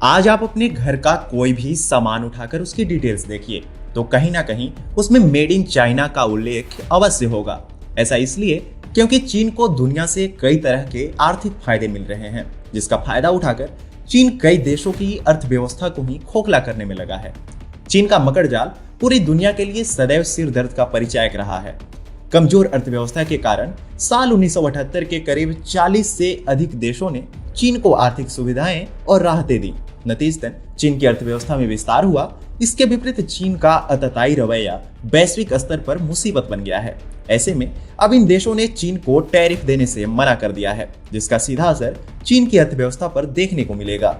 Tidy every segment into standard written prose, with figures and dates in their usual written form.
आज आप अपने घर का कोई भी सामान उठाकर उसकी डिटेल्स देखिए तो कहीं ना कहीं उसमें मेड इन चाइना का उल्लेख अवश्य होगा। ऐसा इसलिए क्योंकि चीन को दुनिया से कई तरह के आर्थिक फायदे मिल रहे हैं, जिसका फायदा उठाकर चीन कई देशों की अर्थव्यवस्था को ही खोखला करने में लगा है। चीन का मकड़ जाल पूरी दुनिया के लिए सदैव सिर दर्द का परिचायक रहा है। कमजोर अर्थव्यवस्था के कारण साल 1978 के करीब 40 से अधिक देशों ने चीन को आर्थिक सुविधाएं और राहतें दी। नतीजतन चीन की अर्थव्यवस्था में विस्तार हुआ। इसके विपरीत चीन का आतताई रवैया वैश्विक स्तर पर मुसीबत बन गया है। ऐसे में अब इन देशों ने चीन को टैरिफ देने से मना कर दिया है, जिसका सीधा असर चीन की अर्थव्यवस्था पर देखने को मिलेगा।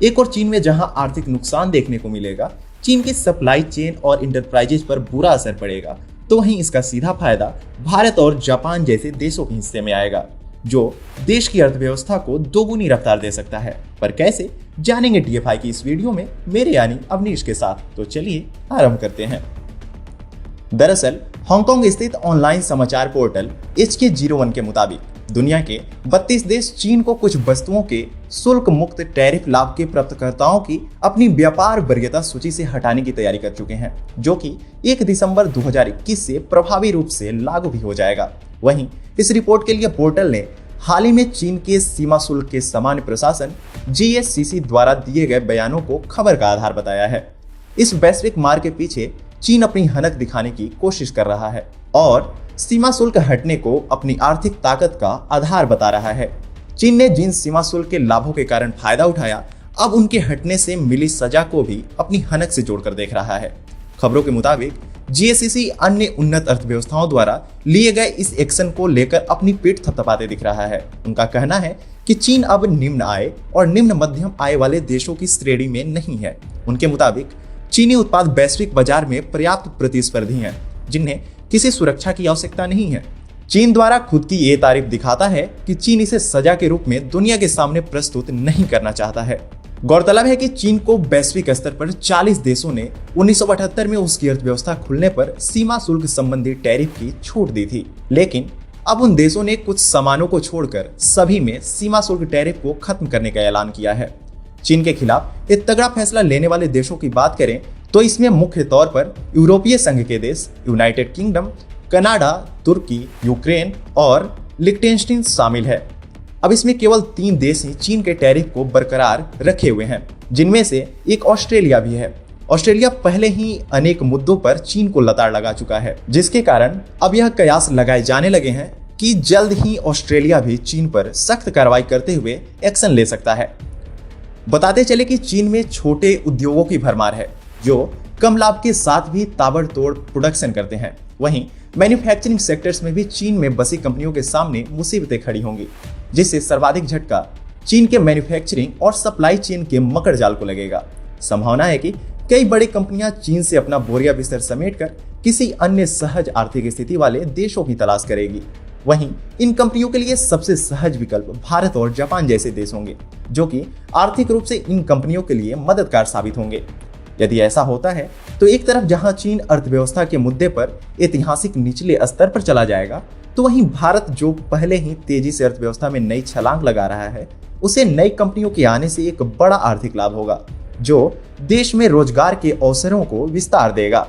एक और चीन में जहां आर्थिक नुकसान देखने को मिलेगा, चीन की सप्लाई चेन और इंटरप्राइजेज पर बुरा असर पड़ेगा, तो वहीं इसका सीधा फायदा भारत और जापान जैसे देशों के हिस्से में आएगा, जो देश की अर्थव्यवस्था को दोगुनी रफ्तार दे सकता है। पर कैसे, जानेंगे DFI की इस वीडियो में मेरे यानी अवनीश के साथ। तो चलिए आरंभ करते हैं। दरअसल हांगकांग स्थित ऑनलाइन समाचार पोर्टल HK01 के मुताबिक दुनिया के 32 देश चीन को कुछ वस्तुओं के शुल्क मुक्त टैरिफ लाभ के प्राप्तकर्ताओं की अपनी व्यापार वरीयता सूची से हटाने की तैयारी कर चुके हैं, जो कि 1 दिसंबर 2021 से प्रभावी रूप से लागू भी हो जाएगा। वहीं इस रिपोर्ट के लिए पोर्टल ने हाल ही में चीन के सीमा शुल्क के सामान्य प्रशासन GSCC द्वारा दिए गए बयानों को खबर का आधार बताया है। इस वैश्विक मार के पीछे चीन अपनी हनक दिखाने की कोशिश कर रहा है और सीमा शुल्क हटने को अपनी आर्थिक ताकत का आधार बता रहा है। चीन ने जिन सीमा शुल्क के लाभों के कारण फायदा उठाया, अब उनके हटने से मिली सजा को भी अपनी हनक से जोड़कर देख रहा है। खबरों के मुताबिक GSCC अन्य उन्नत अर्थव्यवस्थाओं द्वारा लिए गए इस एक्शन को लेकर अपनी पीठ थपथपाते दिख रहा है। उनका कहना है कि चीन अब निम्न आय और निम्न मध्यम आय वाले देशों की श्रेणी में नहीं है। उनके मुताबिक चीनी उत्पाद वैश्विक बाजार में पर्याप्त प्रतिस्पर्धी हैं, जिन्हें किसी सुरक्षा की आवश्यकता नहीं है। चीन द्वारा खुद की ये तारीफ दिखाता है कि चीन इसे सजा के रूप में दुनिया के सामने प्रस्तुत नहीं करना चाहता है। गौरतलब है कि चीन को वैश्विक स्तर पर 40 देशों ने 1978 में उसकी अर्थव्यवस्था खुलने पर सीमा शुल्क संबंधी टैरिफ की छूट दी थी, लेकिन अब उन देशों ने कुछ सामानों को छोड़कर सभी में सीमा शुल्क टैरिफ को खत्म करने का ऐलान किया है। चीन के खिलाफ एक तगड़ा फैसला लेने वाले देशों की बात करें तो इसमें मुख्य तौर पर यूरोपीय संघ के देश, यूनाइटेड किंगडम, कनाडा, तुर्की, यूक्रेन और लिechtenstein शामिल है। अब इसमें केवल 3 देश ही चीन के टैरिफ को बरकरार रखे हुए हैं, जिनमें से एक ऑस्ट्रेलिया भी है। ऑस्ट्रेलिया पहले ही अनेक मुद्दों पर चीन को लताड़ लगा चुका है, जिसके कारण अब यह कयास लगाए जाने लगे हैं कि जल्द ही ऑस्ट्रेलिया भी चीन पर सख्त कार्रवाई करते हुए एक्शन ले सकता है। बताते चले कि चीन में छोटे उद्योगों की भरमार है, जो कम लाभ के साथ भी ताबड़तोड़ प्रोडक्शन करते हैं। वहीं मैन्युफैक्चरिंग सेक्टर्स में भी चीन में बसी कंपनियों के सामने मुसीबतें खड़ी होंगी, जिससे सर्वाधिक झटका चीन के मैन्युफैक्चरिंग और सप्लाई चेन के मकड़ जाल को लगेगा। संभावना है कि कई बड़ी कंपनियां चीन से अपना बोरिया बिस्तर समेटकर किसी अन्य सहज आर्थिक स्थिति वाले देशों की तलाश करेगी। वहीं इन कंपनियों के लिए सबसे सहज विकल्प भारत और जापान जैसे देश होंगे, जो कि आर्थिक रूप से इन कंपनियों के लिए मददगार साबित होंगे। यदि ऐसा होता है तो एक तरफ जहां चीन अर्थव्यवस्था के मुद्दे पर ऐतिहासिक निचले स्तर पर चला जाएगा, तो वहीं भारत जो पहले ही तेजी से अर्थव्यवस्था में नई छलांग लगा रहा है, उसे नई कंपनियों के आने से एक बड़ा आर्थिक लाभ होगा, जो देश में रोजगार के अवसरों को विस्तार देगा।